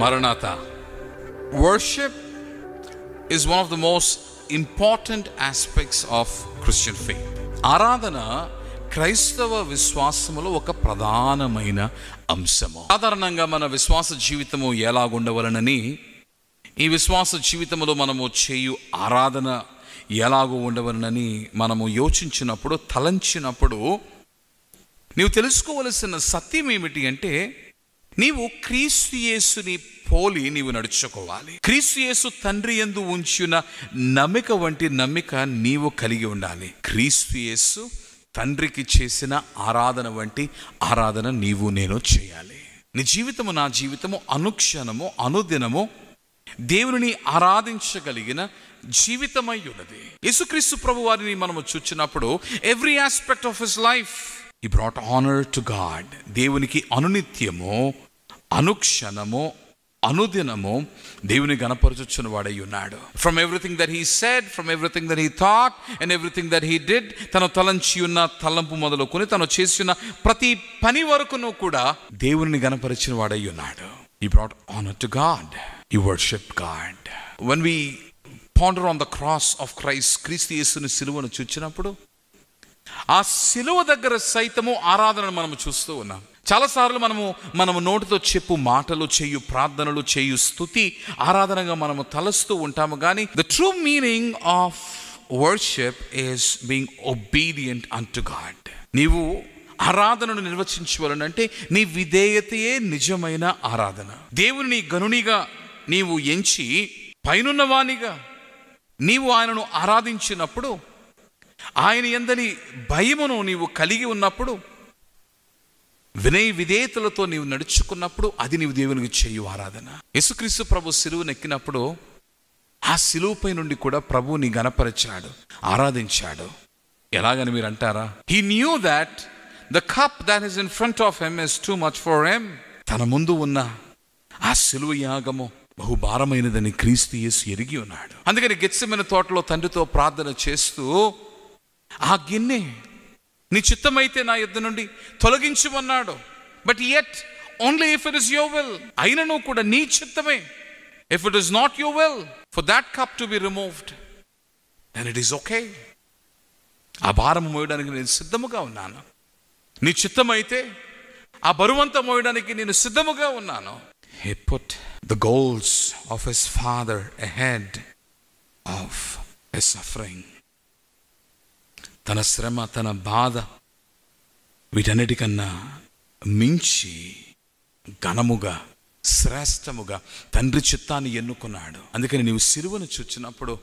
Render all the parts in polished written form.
Maranatha. Worship is one of the most important aspects of Christian faith. ఆరాధన క్రైస్తవ విశ్వాసములో ఒక ప్రధానమైన అంశము. సాధారణంగా మన విశ్వాస జీవితము ఎలాగుండవలనని, ఈ విశ్వాస జీవితంలో మనము చేయు ఆరాధన ఎలాగో ఉండవలనని మనము యోచించినప్పుడు, తలంచినప్పుడు నీవు తెలుసుకోవలసిన సత్యం ఏమిటి అంటే, నీవు క్రీస్తు యేసుని పోలి నీవు నడుచుకోవాలి. క్రీస్తు యేసు తండ్రి యందు ఉంచిన నమ్మిక వంటి నమ్మిక నీవు కలిగి ఉండాలి. క్రీస్తు యేసు తండ్రికి చేసిన ఆరాధన వంటి ఆరాధన నీవు నేను చేయాలి. నీ జీవితము, నా జీవితము అనుక్షణము అనుదినము దేవుని ఆరాధించగలిగిన జీవితమై ఉన్నది. యేసుక్రీస్తు ప్రభు వారిని మనము చూచినప్పుడు every aspect of his life he brought honor to God. దేవునికి అనునిత్యము, అనుక్షణము, అనుదినము దేవుని గణపరచుచున్న వాడై ఉన్నాడు. From everything that he said, from everything that he thought and everything that he did, తను తలంచి ఉన్న తలంపు మొదలుకొని తను చేసిన ప్రతి పని వరకును కూడా దేవుని గణపరిచిన వాడై ఉన్నాడు. He brought honor to God. He worshiped God. When we ponder on the cross of Christ, క్రీస్తు యేసుని సిలువను చూచినప్పుడు ఆ సిలువ దగ్గర సైతము ఆరాధనను మనము చూస్తూ ఉన్నాం. చాలాసార్లు మనము నోటితో చెప్పు మాటలు, చేయు ప్రార్థనలు, చేయు స్తుతి ఆరాధనగా మనము తలస్తూ ఉంటాము. కానీ the true meaning of worship is being obedient unto God. నీవు ఆరాధనను నిర్వచించవలనంటే నీ విధేయతయే నిజమైన ఆరాధన. దేవుని గనునిగా నీవు ఎంచి పైనున్న వానిగా నీవు ఆయనను ఆరాధించినప్పుడు, ఆయన యందలి భయమును నీవు కలిగి ఉన్నప్పుడు, వినయ విధేయతలతో నీవు నడుచుకున్నప్పుడు అది నీవు దేవునికి చేయు ఆరాధన. యేసుక్రీస్తు ప్రభు సిలువను ఎక్కినప్పుడు ఆ సిలువపై నుండి కూడా ప్రభు నీ గణపరిచాడు, ఆరాధించాడు. ఎలాగని మీరు అంటారా? He knew that the cup that is in front of him is too much for him. తన ముందు ఉన్న ఆ సిలువ యాగము బహుభారమైనదని క్రీస్తు యేసు ఎరిగి ఉన్నాడు. అందుకని గెత్సెమనే తోటలో తండ్రితో ప్రార్థన చేస్తూ, ఆ గిన్నె నీ చిత్తమైతే నా యొద్ద నుండి తొలగించమన్నాడు. But yet only if it is your will. అయినను కూడా నీ చిత్తమే. If it is not your will for that cup to be removed, then it is okay. ఆ భారం మోయడానికి నేను సిద్ధముగా ఉన్నాను. నీ చిత్తమైతే ఆ బరువంతా మోయడానికి నేను సిద్ధముగా ఉన్నాను. He put the goals of his father ahead of his suffering. తన శ్రమ, తన బాధ వీటన్నిటికన్నా మించి ఘనముగా, శ్రేష్టముగా తండ్రి చిత్తాన్ని ఎన్నుకున్నాడు. అందుకని నీవు సిలువను చూచినప్పుడు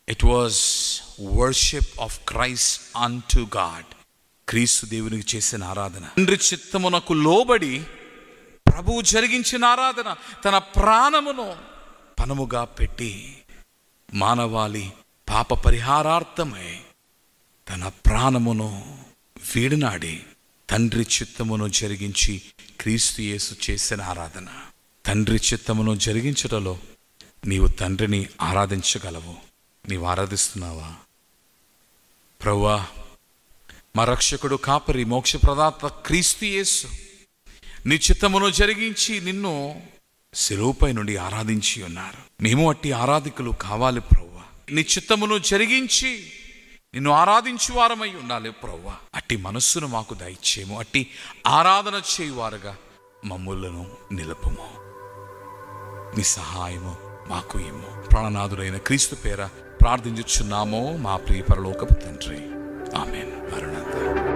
it was worship of Christ unto God. క్రీస్తు దేవునికి చేసిన ఆరాధన, తండ్రి చిత్తమునకు లోబడి ప్రభువు జరిగించిన ఆరాధన. తన ప్రాణమును పణముగా పెట్టి మానవాళి పాప పరిహారార్థమై తన ప్రాణమును వీడినాడి తండ్రి చిత్తమును జరిగించి క్రీస్తు యేసు చేసిన ఆరాధన. తండ్రి చిత్తమును జరిగించటలో నీవు తండ్రిని ఆరాధించగలవు. నీవు ఆరాధిస్తున్నావా? ప్రభువా, మా రక్షకుడు, కాపరి, మోక్షప్రదాత క్రీస్తు యేసు నీ చిత్తమును జరిగించి నిన్ను సిలువపై నుండి ఆరాధించి ఉన్నారు. మేము అట్టి ఆరాధికులు కావాలి ప్రభువా. నీ చిత్తమును జరిగించి నిన్ను ఆరాధించు వారమై ఉండాలి ప్రభువా. అట్టి మనస్సును మాకు దయచేయము. అట్టి ఆరాధన చేయువారుగా మమ్ములను నిలుపుము. నీ సహాయము మాకు ఇమ్ము. ప్రాణనాథుడైన క్రీస్తు పేర ప్రార్థించుచున్నామో మా ప్రియ పరలోకపు తండ్రి. ఆమేన్. మరణాత.